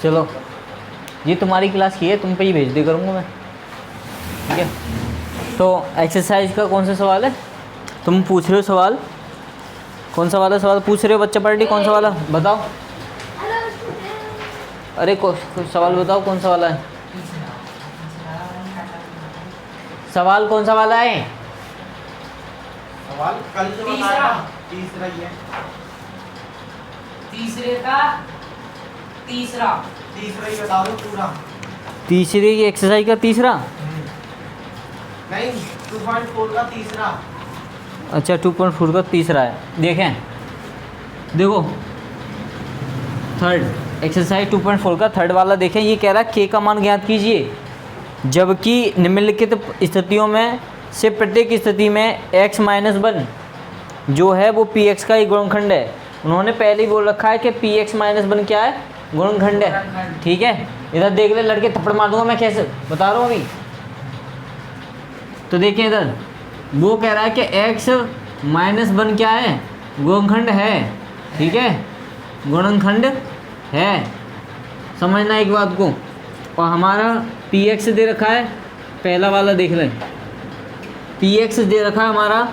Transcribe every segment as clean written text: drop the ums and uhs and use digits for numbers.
चलो ये तुम्हारी क्लास की है, तुम पे ही भेज दे करूँगा मैं, ठीक है। तो एक्सरसाइज का कौन सा सवाल है तुम पूछ रहे हो? सवाल कौन सा वाला सवाल पूछ रहे हो बच्चा पढ़ कौन सा वाला बताओ? अरे कुछ सवाल बताओ कौन सा वाला है? सवाल कौन सा वाला है? सवाल कल जो बताया तीसरा ही है। तीसरे का तीसरा ही बता दो पूरा। तीसरी की एक्सरसाइज का तीसरा? नहीं 2.4 का तीसरा। अच्छा 2.4 का तीसरा है। देखें देखो थर्ड एक्सरसाइज 2.4 का थर्ड वाला देखें। ये कह रहा है के का मान ज्ञात कीजिए जबकि निम्नलिखित स्थितियों में से प्रत्येक स्थिति में x माइनस 1 जो है वो पी एक्स का ही गुणनखंड है। उन्होंने पहले ही बोल रखा है कि पी एक्स माइनस 1 क्या है? गुणनखंड है, ठीक है। इधर देख ले लड़के, थप्पड़ मार दूंगा मैं, कैसे बता रहा हूँ अभी। तो देखिए इधर वो कह रहा है कि x माइनस 1 क्या है? गुणनखंड है, ठीक है, गुणनखंड है। समझना एक बात को। और हमारा पी एक्स दे रखा है, पहला वाला देख लें, पी एक्स दे रखा है हमारा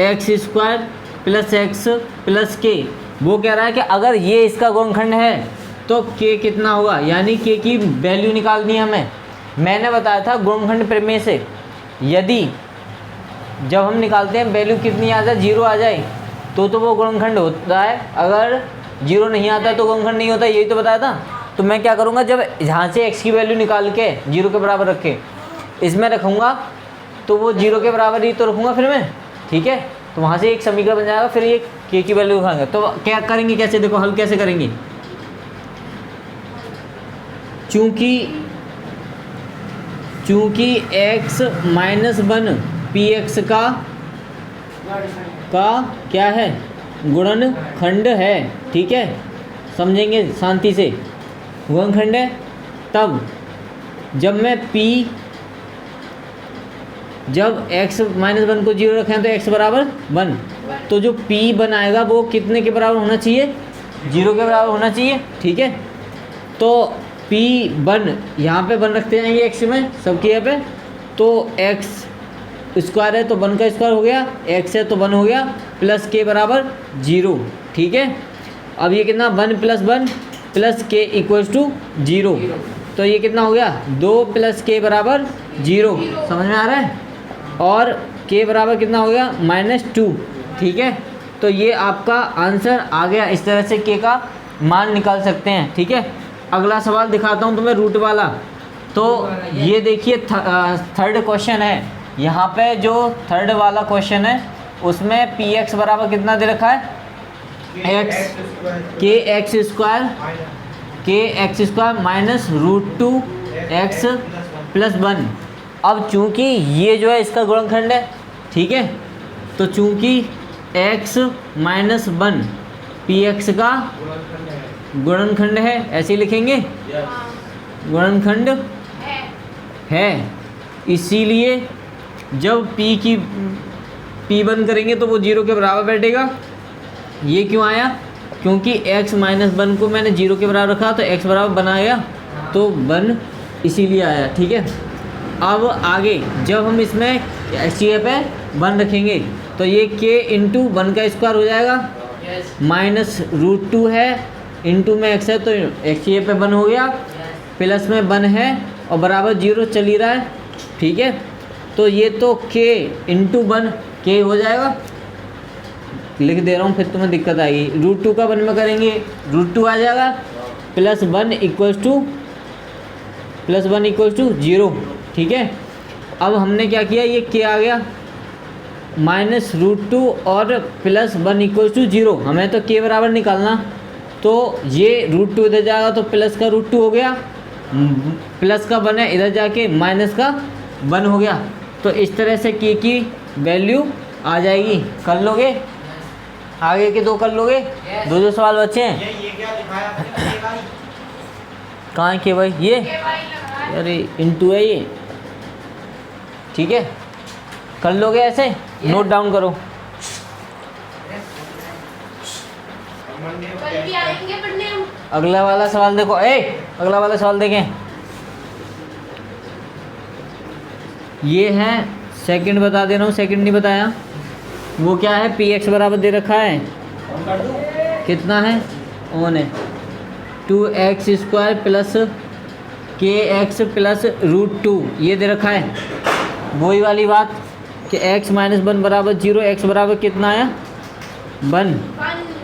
x square plus x plus के। वो कह रहा है कि अगर ये इसका गुणनखंड है तो के कितना होगा, यानी के की वैल्यू निकालनी है हमें। मैंने बताया था गुणनखंड प्रमेय से यदि जब हम निकालते हैं वैल्यू कितनी आ जाए, 0 आ जाए तो वो गुणनखंड होता है, अगर 0 नहीं आता तो गुणनखंड नहीं होता, यही तो बताया था। तो मैं क्या करूँगा, जब यहाँ से x की वैल्यू निकाल के 0 के बराबर रख के इसमें रखूँगा तो वो 0 के बराबर ही तो रखूँगा फिर मैं, ठीक है। तो वहाँ से एक समीकरण बन जाएगा, फिर ये k की वैल्यू दिखाएंगे। तो क्या करेंगे, कैसे देखो हल कैसे करेंगे। चूँकि x माइनस 1 पी एक्स का क्या है? गुणनखंड है, ठीक है। समझेंगे शांति से, गुणनखंड है। तब जब x माइनस 1 को 0 रखें तो x बराबर 1, तो जो p बनाएगा वो कितने के बराबर होना चाहिए? 0 के बराबर होना चाहिए, ठीक है। तो p 1 यहाँ पे 1 रखते जाएंगे x में सबके यहाँ पे, तो x स्क्वायर है तो 1 का स्क्वायर हो गया, x है तो 1 हो गया, प्लस के बराबर 0, ठीक है। अब ये कितना 1 प्लस 1 प्लस के इक्वल्स टू 0, तो ये कितना हो गया 2 प्लस के बराबर 0, समझ में आ रहा है। और के बराबर कितना हो गया -2, ठीक है। तो ये आपका आंसर आ गया। इस तरह से के का मान निकाल सकते हैं, ठीक है। अगला सवाल दिखाता हूँ तुम्हें रूट वाला। तो ये देखिए थर्ड क्वेश्चन है, यहाँ पे जो थर्ड वाला क्वेश्चन है उसमें पी एक्स बराबर कितना दे रखा है? के x square minus √2 x plus 1। अब चूंकि ये जो है इसका गुणनखंड है, ठीक है, तो चूंकि x माइनस 1 पी एक्स का गुणनखंड है, ऐसे ही लिखेंगे, गुणनखंड है, इसीलिए जब p1 करेंगे तो वो 0 के बराबर बैठेगा। ये क्यों आया? क्योंकि x माइनस 1 को मैंने 0 के बराबर रखा तो x बराबर बनाया तो 1 इसीलिए आया, ठीक है। अब आगे जब हम इसमें एच पे 1 रखेंगे तो ये k इंटू 1 का स्क्वायर हो जाएगा, माइनस √2 है, इंटू में x है तो x पे 1 हो गया, प्लस में 1 है और बराबर 0 चल ही रहा है, ठीक है। तो ये तो k इंटू 1 k हो जाएगा, लिख दे रहा हूँ फिर तुम्हें दिक्कत आएगी। √2 का 1 में करेंगे √2 आ जाएगा, प्लस 1 इक्वल्स टू 0, ठीक है। अब हमने क्या किया, ये k आ गया माइनस √2 और प्लस 1 इक्वल्स टू 0, हमें तो k बराबर निकालना, तो ये √2 इधर जाएगा तो प्लस का √2 हो गया, प्लस का 1 है इधर जाके माइनस का 1 हो गया। तो इस तरह से k की वैल्यू आ जाएगी। कर लोगे? आगे के 2 कर लोगे? 2 सवाल बचे हैं। ये क्या लिखाया आपने? कहाँ है के भाई? ये अरे इंटू है ये, ठीक है। कर लोगे ऐसे? नोट डाउन करो। कल भी आएंगे पढ़ने हम। अगला वाला सवाल देखो, अगला वाला सवाल देखें। ये है सेकंड, बता दे रहा हूँ, सेकंड नहीं बताया। वो क्या है, पी एक्स बराबर दे रखा है, कितना है, ऑन है, 2x² प्लस kx प्लस √2 ये दे रखा है। वही वाली बात कि x माइनस 1 बराबर 0, x बराबर कितना आया, 1,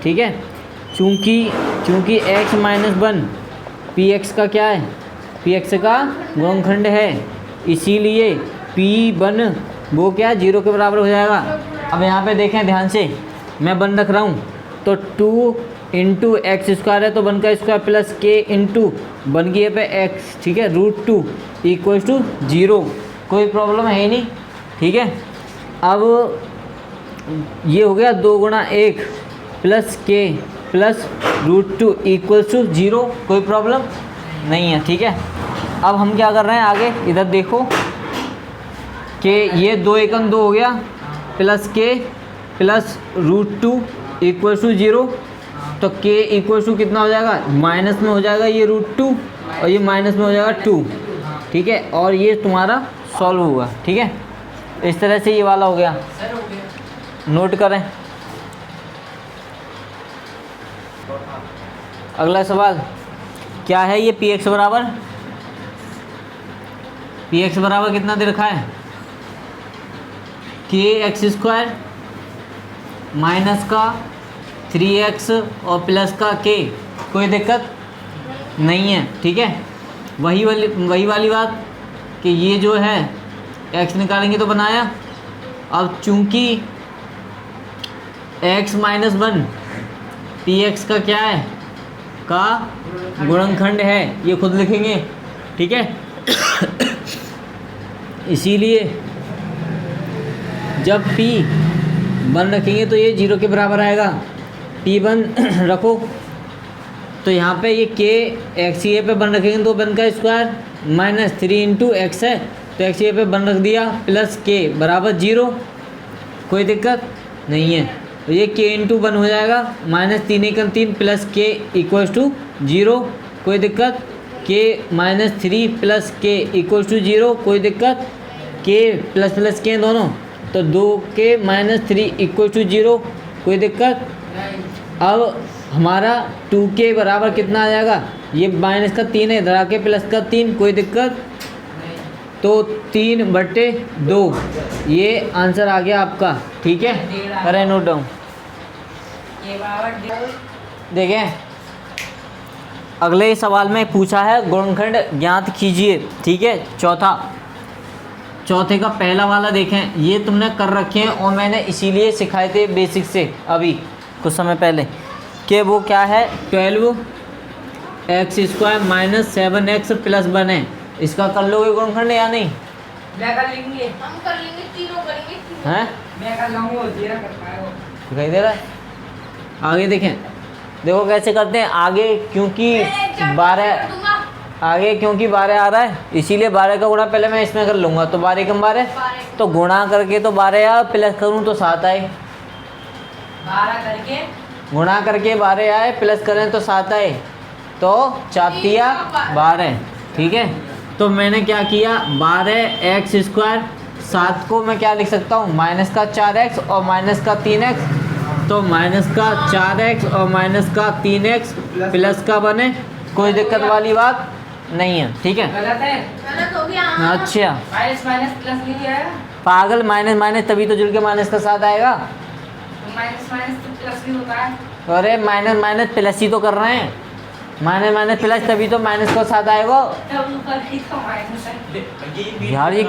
ठीक है। चूँकि x माइनस 1 पी एक्स का क्या है, पी एक्स का गुणनखंड है, इसीलिए p1 वो क्या है, 0 के बराबर हो जाएगा। अब यहाँ पे देखें ध्यान से, मैं 1 रख रहा हूँ, तो 2 इंटू एक्स स्क्वायर है तो 1 का स्क्वायर प्लस k इंटू 1 की पे x, ठीक है, √2 इक्वल टू 0, कोई प्रॉब्लम है ही नहीं, ठीक है। अब ये हो गया 2 गुणा 1 plus k plus √2 equal to 0, कोई प्रॉब्लम नहीं है, ठीक है। अब हम क्या कर रहे हैं आगे, इधर देखो कि ये 2 एकम 2 हो गया plus k plus √2 equal to 0, तो k इक्वल टू कितना हो जाएगा, माइनस में हो जाएगा ये √2 और ये माइनस में हो जाएगा 2, ठीक है। और ये तुम्हारा सॉल्व होगा, ठीक है। इस तरह से ये वाला हो गया, नोट करें। अगला सवाल क्या है, ये पी एक्स बराबर कितना दे रखा है, kx² माइनस का 3x और प्लस का k, कोई दिक्कत नहीं है, ठीक है। वही वाली बात कि ये जो है x निकालेंगे तो बनाया। अब चूंकि x माइनस 1 पी एक्स का क्या है, का गुणनखंड है, ये खुद लिखेंगे, ठीक है। इसीलिए जब p1 रखेंगे तो ये 0 के बराबर आएगा, p1 रखो तो यहाँ पे ये k x ए पे 1 रखेंगे तो 1 का स्क्वायर माइनस 3 इंटू एक्स है तो x ए पे 1 रख दिया प्लस k बराबर 0, कोई दिक्कत नहीं है। तो ये k इंटू 1 हो जाएगा, minus 3 Ekam 3 plus k equals to 0, कोई दिक्कत। k minus 3 plus k equals to 0, कोई दिक्कत। k प्लस k दोनों, तो 2k माइनस 3 इक्वल टू 0, कोई दिक्कत। अब हमारा 2k बराबर कितना आ जाएगा, ये माइनस का 3 है, इधर आके प्लस का 3, कोई दिक्कत। तो 3/2 ये आंसर आ गया आपका, ठीक है। करें नोट डाउन। देखें अगले सवाल में पूछा है गुणनखंड ज्ञात कीजिए, ठीक है। चौथे का पहला वाला देखें, ये तुमने कर रखे हैं और मैंने इसीलिए सिखाए थे बेसिक से अभी कुछ समय पहले, कि वो क्या है 12x² माइनस 7x प्लस 1 है। इसका कर लोगे गुणनखंड या नहीं? मैं कर लेंगे, हम कर लेंगे, तीनों करेंगे, तीनों। हैं मैं कर लूँगा, तेरा कर पाएगा। दिखाई दे रहा है? आगे देखें, देखो कैसे करते हैं आगे, क्योंकि 12 आ रहा है इसीलिए 12 का गुणा पहले मैं इसमें कर लूँगा, तो 12 कम 12 तो गुणा करके तो 12 आए, प्लस करूँ तो 7 आए, 12 करके गुणा करके 12 आए, प्लस करें तो 7 आए, तो 4 तिया 12, ठीक है। तो मैंने क्या किया, 12x², 7 को मैं क्या लिख सकता हूँ, माइनस का 4x और माइनस का 3x, तो माइनस का 4x और माइनस का 3x प्लस का 1 है, कोई दिक्कत वाली बात नहीं है, ठीक है। गलत है, गलत हो गया। हाँ। अच्छा माइनस माइनस प्लस नहीं आया, पागल, माइनस माइनस तभी तो जुड़ के माइनस का 7 आएगा। तो माइनस माइनस तो प्लस भी होता है। अरे माइनस माइनस प्लस ही तो कर रहे हैं, माइनस माइनस प्लस तभी तो माइनस का 7 आएगा तब ऊपर ही तो माइनस है। यार। ये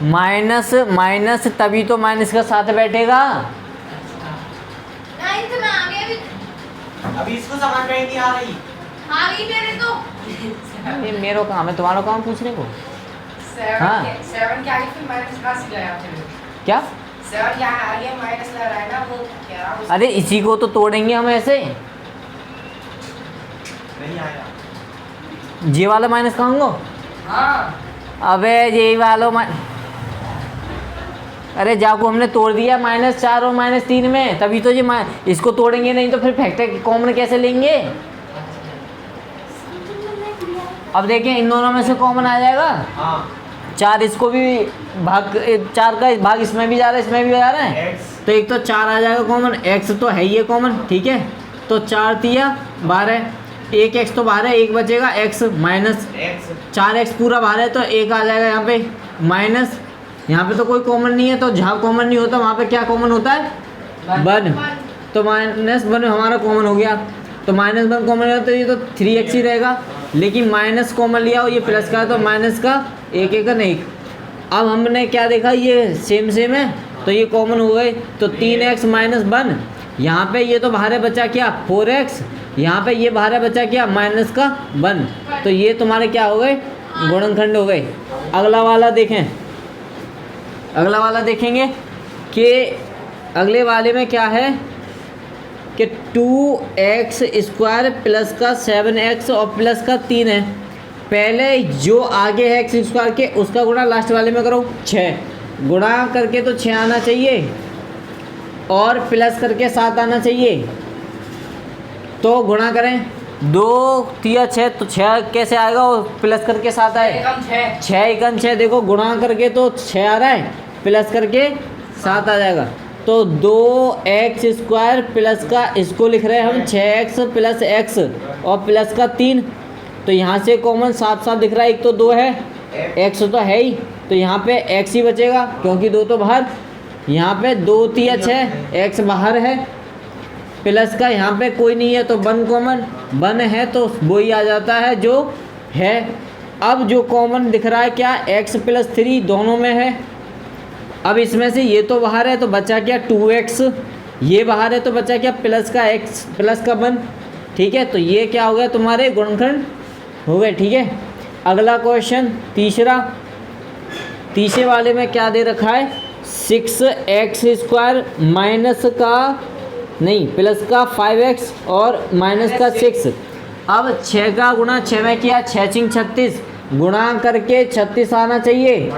माइनस माइनस तभी तो माइनस का 7 बैठेगा। नाइन्थ में आ गया अभी। अभी इसको समझ में ही नहीं आ रही। आ गई मेरे तो। ये मेरा काम है, तुम्हारा काम पूछने को। 7 हाँ। के आगे फिर माइनस कहाँ से लाया आपने? क्या? 7 के आगे माइनस लगा रहा है ना, वो कह रहा हूँ। अरे इसी को तो तोड़ेंगे हम ऐसे। नहीं आया। ये वाला माइनस कहाँ होगा? हाँ, अबे ये वाला अरे जाको हमने तोड़ दिया -4 और -3 में, तभी तो ये इसको तोड़ेंगे नहीं तो फिर फैक्टर कॉमन कैसे लेंगे। अब देखें इन दोनों में से कॉमन आ जाएगा। हाँ 4 इसको भी भाग, 4 का भाग इसमें भी जा रहा है इसमें भी जा रहा है, x तो एक तो 4 आ जाएगा कॉमन, x तो है ही है कॉमन, ठीक है। तो 4 तिया 12, एक x तो बाहर है, एक बचेगा x माइनस x 4x पूरा बाहर है तो एक आ जाएगा यहाँ पे माइनस, यहाँ पे तो कोई कॉमन नहीं है, तो जहाँ कॉमन नहीं होता वहाँ पे क्या कॉमन होता है, 1, तो -1 हमारा कॉमन हो गया। तो -1 कॉमन है तो ये तो 3x ही रहेगा, लेकिन माइनस कॉमन लिया और ये प्लस का है तो माइनस का एक एक नहीं। अब हमने क्या देखा, ये सेम है तो ये कॉमन हो गए, तो 3x माइनस 1, यहाँ पे ये तो बाहर है बचा क्या 4x, यहाँ पे ये बाहर है बचा क्या माइनस का 1, तो ये तुम्हारे क्या हो गए गुणनखंड हो गए। अगला वाला देखें, अगला वाला देखेंगे कि अगले वाले में क्या है कि 2x² प्लस का 7x और प्लस का 3 है। पहले जो आगे है x² के उसका गुणा लास्ट वाले में करो 6, गुणा करके तो 6 आना चाहिए और प्लस करके 7 आना चाहिए, तो गुणा करें 2 तिया 6, तो 6 कैसे आएगा और प्लस करके 7 आए, 6 एकम 6, देखो गुणा करके तो 6 आ रहा है प्लस करके 7 आ जाएगा। तो 2x² प्लस का इसको लिख रहे हैं हम 6x प्लस x और प्लस का 3, तो यहाँ से कॉमन साफ साफ दिख रहा है, एक तो 2 है, x तो है ही, तो यहाँ पे x ही बचेगा क्योंकि 2 तो बाहर, यहाँ पे 2 तिया 6 x बाहर है, प्लस का यहाँ पे कोई नहीं है तो 1 कॉमन, 1 है तो वो ही आ जाता है जो है। अब जो कॉमन दिख रहा है क्या x प्लस 3 दोनों में है, अब इसमें से ये तो बाहर है तो बचा क्या 2x, ये बाहर है तो बचा क्या प्लस का x प्लस का 1, ठीक है। तो ये क्या हो गया तुम्हारे गुणनखंड हो गए, ठीक है। अगला क्वेश्चन तीसरे वाले में क्या दे रखा है 6x² माइनस का नहीं प्लस का 5x और माइनस का 6। अब 6 का गुणा 6 में किया 6 6 36, गुणा करके 36 आना चाहिए,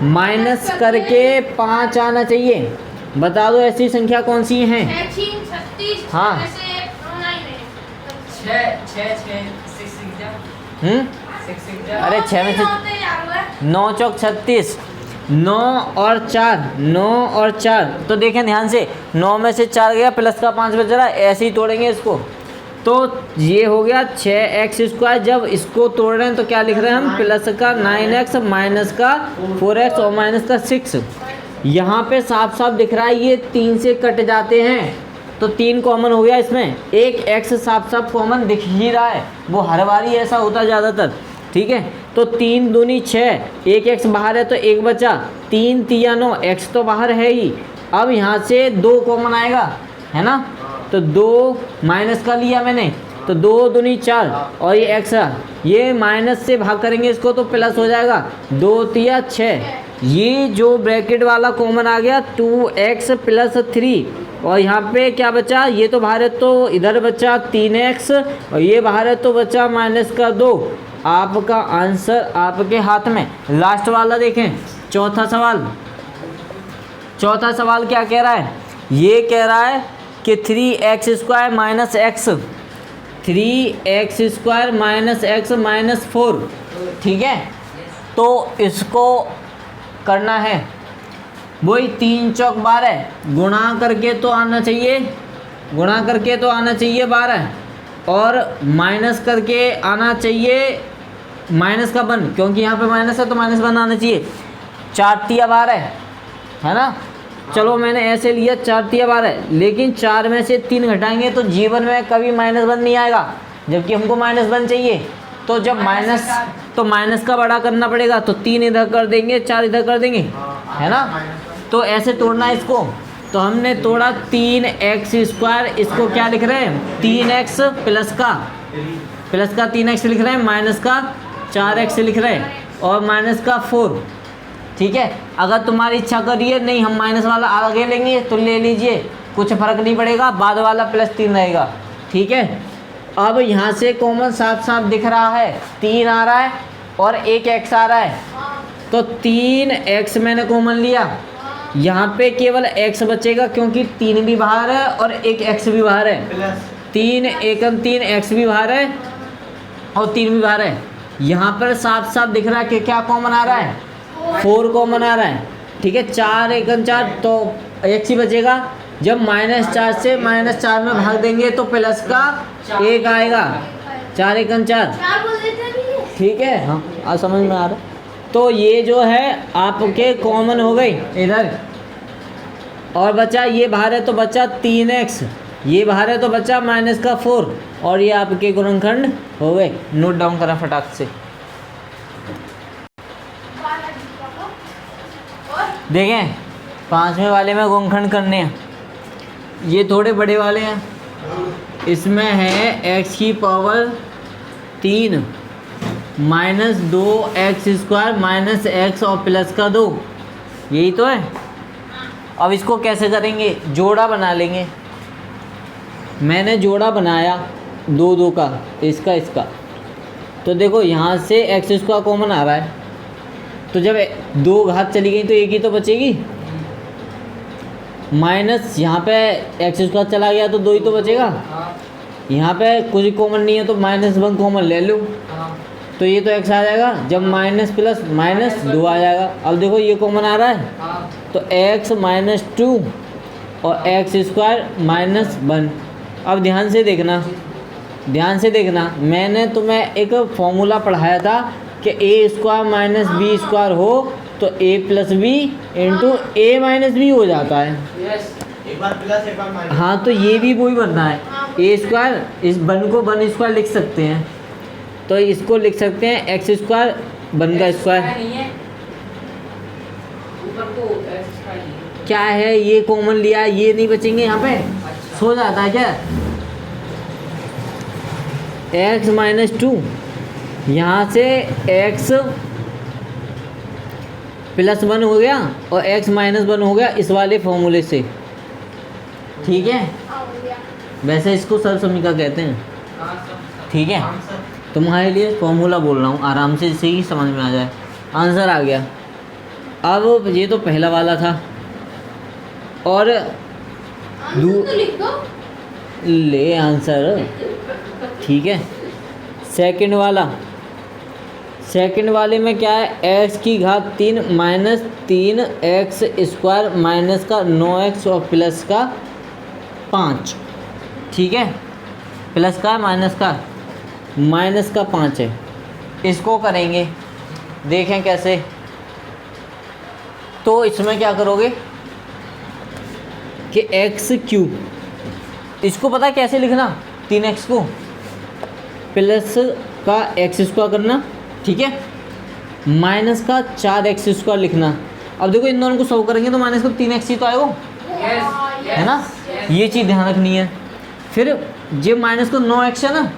माइनस करके 5 आना चाहिए। बता दो ऐसी संख्या कौन सी हैं। हाँ अरे 6 में से 9 चौक 36, 9 और 4, तो देखें ध्यान से 9 में से 4 गया प्लस का 5 बच रहा है, ऐसे ही तोड़ेंगे इसको, तो ये हो गया 6x²। जब इसको तोड़ रहे हैं तो क्या लिख रहे हैं हम प्लस का 9x माइनस का 4x और माइनस का 6। यहाँ पे साफ साफ दिख रहा है ये 3 से कट जाते हैं तो 3 कॉमन हो गया, इसमें एक x साफ साफ कॉमन दिख ही रहा है, वो हर बारी ऐसा होता ज़्यादातर, ठीक है। तो 3 दूनी 6, एक x बाहर है तो एक बचा, 3 तिया 9, x तो बाहर है ही। अब यहाँ से 2 कॉमन आएगा है ना, तो 2 माइनस का लिया मैंने तो 2 दूनी 4 और ये x है, ये माइनस से भाग करेंगे इसको तो प्लस हो जाएगा, 2 तिया 6, ये जो ब्रैकेट वाला कॉमन आ गया 2x प्लस 3 और यहाँ पे क्या बचा, ये तो बाहर है तो इधर बचा 3x और ये बाहर है तो बचा माइनस का 2। आपका आंसर आपके हाथ में। लास्ट वाला देखें चौथा सवाल क्या कह रहा है, ये कह रहा है कि 3x² minus x, 3x² minus x minus 4, ठीक है। तो इसको करना है वही 3 चौक 12, गुणा करके तो आना चाहिए 12 और माइनस करके आना चाहिए माइनस का 1, क्योंकि यहाँ पे माइनस है तो माइनस 1 आना चाहिए। 4 तिया 12 है ना, चलो मैंने ऐसे लिया 4 तिया 12, लेकिन 4 में से 3 घटाएंगे तो जीवन में कभी -1 नहीं आएगा, जबकि हमको -1 चाहिए। तो जब माइनस का बड़ा करना पड़ेगा तो 3 इधर कर देंगे 4 इधर कर देंगे, है ना। तो ऐसे तोड़ना है इसको, तो हमने तोड़ा 3x², इसको क्या लिख रहे हैं 3x प्लस का 3x लिख रहे हैं, माइनस का 4x लिख रहे हैं और माइनस का 4, ठीक है। अगर तुम्हारी इच्छा करिए नहीं हम माइनस वाला आगे लेंगे तो ले लीजिए, कुछ फर्क नहीं पड़ेगा, बाद वाला +3 रहेगा, ठीक है। अब यहाँ से कॉमन साफ साफ दिख रहा है 3 आ रहा है और एक x आ रहा है, तो 3x मैंने कॉमन लिया यहाँ पे केवल x बचेगा क्योंकि 3 भी बाहर है और एक x भी बाहर है। प्लस 3 एकम 3 x भी बाहर है और 3 भी बाहर है। यहाँ पर साफ साफ दिख रहा है कि क्या कॉमन आ रहा है, 4 कॉमन आ रहा है। ठीक है, 4 एकम 4 तो x ही बचेगा। जब -4 से -4 में भाग देंगे तो प्लस का 1 आएगा। 4 एकम 4, 4 बोल देते हैं भैया। ठीक है। हाँ आज समझ में आ रहा है। तो ये जो है आपके कॉमन हो गई इधर, और बचा ये बाहर है तो बचा 3x, ये बाहर है तो बचा -4, और ये आपके गुणनखंड हो गए। नोट डाउन करा फटाक से। और देखें 5वें वाले में गुणनखंड करने हैं, ये थोड़े बड़े वाले हैं। इसमें है x की पावर 3 -2x² -x और प्लस का 2, यही तो है। अब इसको कैसे करेंगे, जोड़ा बना लेंगे। मैंने जोड़ा बनाया 2 का, इसका। तो देखो यहाँ से x² कॉमन आ रहा है, तो जब 2 घात चली गई तो एक ही तो बचेगी। माइनस यहाँ पे x² चला गया तो 2 ही तो बचेगा। यहाँ पे कुछ कॉमन नहीं है तो -1 कॉमन ले लो, तो ये तो x आ जाएगा। जब माइनस प्लस -2 आ जाएगा। अब देखो ये कॉमन आ रहा है तो x -2 और x² -1। अब ध्यान से देखना, मैंने तुम्हें एक फॉर्मूला पढ़ाया था कि a² -b² हो तो a + b into a - b हो जाता है। एक बार प्लस एक बार माइनस। हाँ तो ये भी वही बनना है। a², इस 1 को 1² लिख सकते हैं, तो इसको लिख सकते हैं x² 1 का स्क्वायर। क्या है ये कॉमन लिया, ये नहीं बचेंगे यहाँ पे, सो जाता है क्या। x -2 यहाँ से x +1 हो गया और x -1 हो गया इस वाले फॉर्मूले से। ठीक है, हाँ भैया। वैसे इसको सर्वसमीका कहते हैं। ठीक है, आंसर तुम्हारे लिए फॉर्मूला बोल रहा हूँ, आराम से इसे ही समझ में आ जाए। आंसर आ गया। अब ये तो पहला वाला था, और आंसर तो लिख दो। ले आंसर। ठीक है, सेकंड वाले में क्या है, x की घात 3 -3x² माइनस का 9x और प्लस का 5। ठीक है, प्लस का माइनस का 5 है। इसको करेंगे, देखें कैसे। तो इसमें क्या करोगे कि x3, इसको पता है कैसे लिखना, 3x को प्लस का x² करना। ठीक है, माइनस का 4x² लिखना। अब देखो इन दोनों को सॉल्व करेंगे तो माइनस का 3x ही तो आएगा, है ना। ये चीज़ ध्यान रखनी है। फिर जे माइनस का 9x है ना,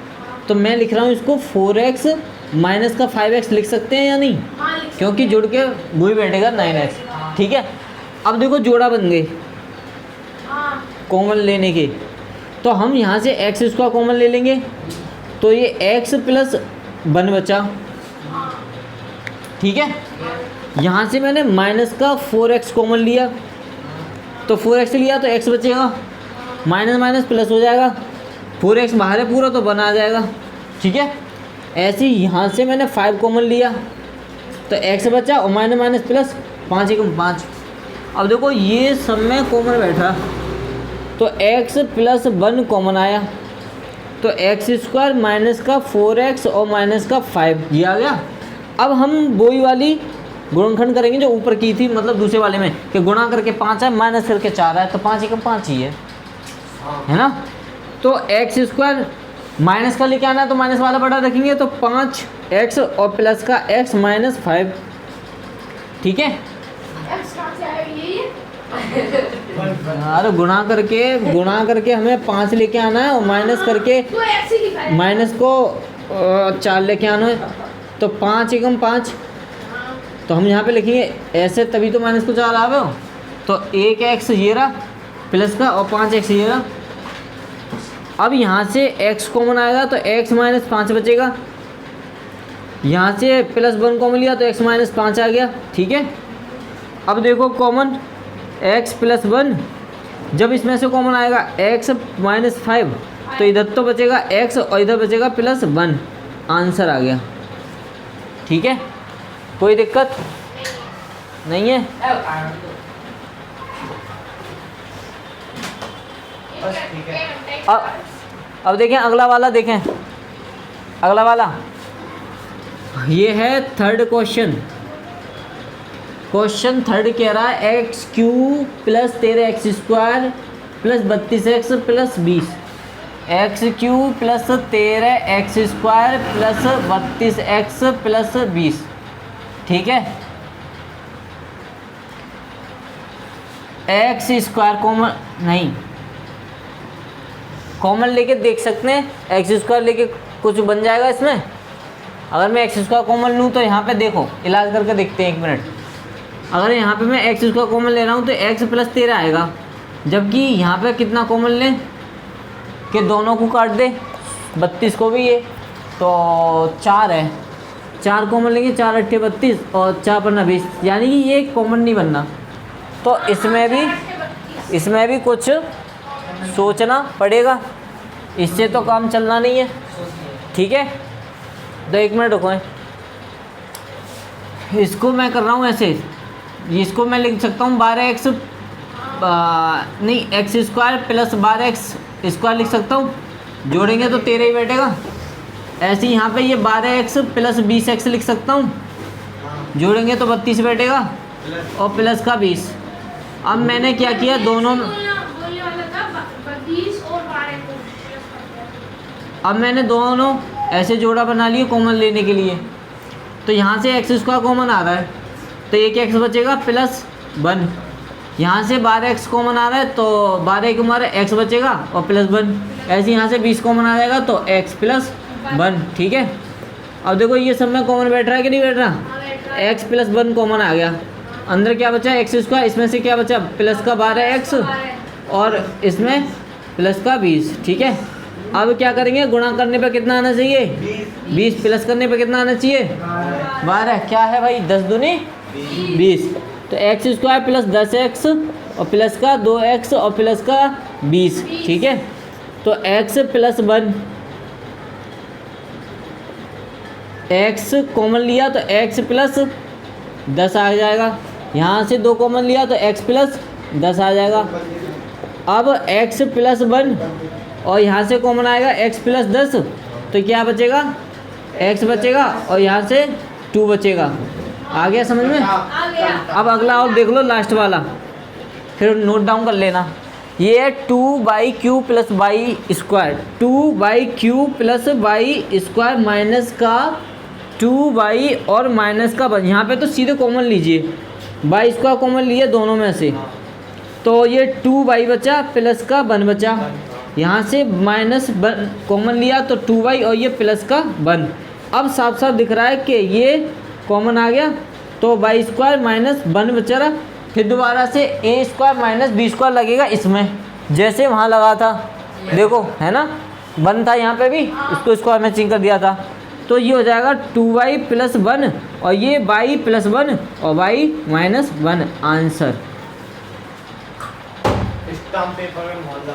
तो मैं लिख रहा हूँ इसको 4x माइनस का 5x लिख सकते हैं या नहीं, हाँ, लिख क्योंकि जुड़ के वही बैठेगा 9x। ठीक है, अब देखो जोड़ा बन गए हाँ। कॉमन लेने के, तो हम यहाँ से x² कॉमन ले लेंगे, तो ये x + 1 बचा। ठीक है, यहाँ से मैंने माइनस का 4x कॉमन लिया, तो 4x लिया तो x बचेगा, माइनस प्लस हो जाएगा, 4x बाहर है पूरा तो 1 आ जाएगा। ठीक है, ऐसे ही यहाँ से मैंने 5 कॉमन लिया तो x बचा और माइनस प्लस 5 × 5। अब देखो ये सब में कॉमन बैठा तो x + 1 कॉमन आया, तो x² माइनस का 4x और माइनस का 5 ये आ गया। अब हम वही वाली गुणनखंड करेंगे जो ऊपर की थी, मतलब दूसरे वाले में कि गुणा करके 5 है माइनस करके 4 है, तो 5 × 5 ही है ना। तो x² माइनस का लेके आना है तो माइनस वाला बड़ा रखेंगे, तो 5x और प्लस का x -5। ठीक है, X कहाँ से आएगा ये? अरे गुणा करके हमें 5 लेके आना है और माइनस करके तो X ही लिखा है। माइनस को 4 लेके आना है, तो 5 × 5। हाँ। तो हम यहाँ पे लिखेंगे ऐसे, तभी तो माइनस को 4 आवे हो। तो 1x ये रहा प्लस का और 5x ये रहा। अब यहाँ से x कॉमन आएगा तो x - 5 बचेगा, यहाँ से +1 कॉमन लिया तो x - 5 आ गया। ठीक है, अब देखो कॉमन एक्स प्लस 1, जब इसमें से कॉमन आएगा एक्स माइनस 5, तो इधर तो बचेगा एक्स और इधर बचेगा प्लस 1। आंसर आ गया। ठीक है, कोई दिक्कत नहीं है। बस ठीक है। अब देखें अगला वाला, देखें अगला वाला, ये है थर्ड क्वेश्चन। क्वेश्चन थर्ड कह रहा है x Q plus 13x square plus 32x plus 20। X Q plus 13x square plus 32x plus 20। ठीक है, एक्स स्क्वायर कॉमन नहीं, कॉमन लेके देख सकते हैं, एक्स स्क्वायर लेके कुछ बन जाएगा इसमें। अगर मैं एक्स स्क्वायर कॉमन लूँ तो यहाँ पे देखो, इलाज करके देखते हैं 1 मिनट। अगर यहाँ पे मैं एक्स स्क्वायर कॉमन ले रहा हूँ तो एक्स प्लस 13 आएगा, जबकि यहाँ पे कितना कॉमन लें कि दोनों को काट दे, 32 को भी, ये तो 4 है, 4 कॉमन लेंगे, 4 अट्ठे 32 और 4 पन्ना 20, यानी कि ये कॉमन नहीं बनना। तो इसमें भी कुछ सोचना पड़ेगा, इससे तो काम चलना नहीं है। ठीक है, तो 1 मिनट रुको, इसको मैं कर रहा हूँ ऐसे, इसको मैं लिख सकता हूँ 12x नहीं, x square plus 12x square लिख सकता हूँ, जोड़ेंगे तो 13 ही बैठेगा। ऐसे ही यहाँ पे ये 12x प्लस 20x लिख सकता हूँ, जोड़ेंगे तो 32 बैठेगा और प्लस का 20। अब मैंने क्या किया, दोनों बोलने वाला था 32 और 12 को प्लस कर दिया। अब मैंने दोनों ऐसे जोड़ा बना लिए कॉमन लेने के लिए। तो यहाँ से एक्स स्क्वायर कॉमन आ रहा है तो एक एक्स बचेगा प्लस 1, यहाँ से 12x कॉमन आ रहा है तो 12 के मारे x बचेगा और प्लस 1। ऐसे यहाँ से 20 कॉमन आ जाएगा तो x प्लस 1। ठीक है, अब देखो ये सब में कॉमन बैठ रहा है कि नहीं बैठ रहा, x प्लस 1 कॉमन आ गया, अंदर क्या बचा एक्स स्क्वायर, इसमें से क्या बचा प्लस का 12x और इसमें प्लस का 20। ठीक है, अब क्या करेंगे, गुणा करने पे कितना आना चाहिए 20, प्लस करने पे कितना आना चाहिए 12। क्या है भाई, 10 दूनी 20, तो एक्स स्क्वायर प्लस 10x और प्लस का 2x और प्लस का 20। ठीक है, तो x प्लस 1, x कॉमन लिया तो x प्लस 10 आ जाएगा, यहाँ से 2 कॉमन लिया तो x प्लस 10 आ जाएगा। अब x प्लस 1 और यहाँ से कॉमन आएगा x प्लस 10, तो क्या बचेगा x बचेगा और यहाँ से 2 बचेगा। आ गया समझ में? आ गया। अब अगला और देख लो, लास्ट वाला, फिर नोट डाउन कर लेना। ये है 2/क्यू प्लस वाई स्क्वायर, 2/क्यू प्लस वाई स्क्वायर माइनस का 2y और माइनस का 1। यहाँ पे तो सीधे कॉमन लीजिए, वाई स्क्वायर कॉमन लिए दोनों में से, तो ये 2y बचा प्लस का 1 बचा, यहाँ से माइनस 1 कॉमन लिया तो 2y और ये प्लस का 1। अब साफ साफ दिख रहा है कि ये कॉमन आ गया तो वाई स्क्वायर माइनस 1 बचा रहा। फिर दोबारा से ए स्क्वायर माइनस बी स्क्वायर लगेगा इसमें, जैसे वहाँ लगा था, देखो है ना, 1 था यहाँ पे भी, इसको स्क्वायर में चेंज कर दिया था, तो ये हो जाएगा 2y प्लस 1 और ये y प्लस 1 और y minus 1। Answer stamp paper में मोहल्ला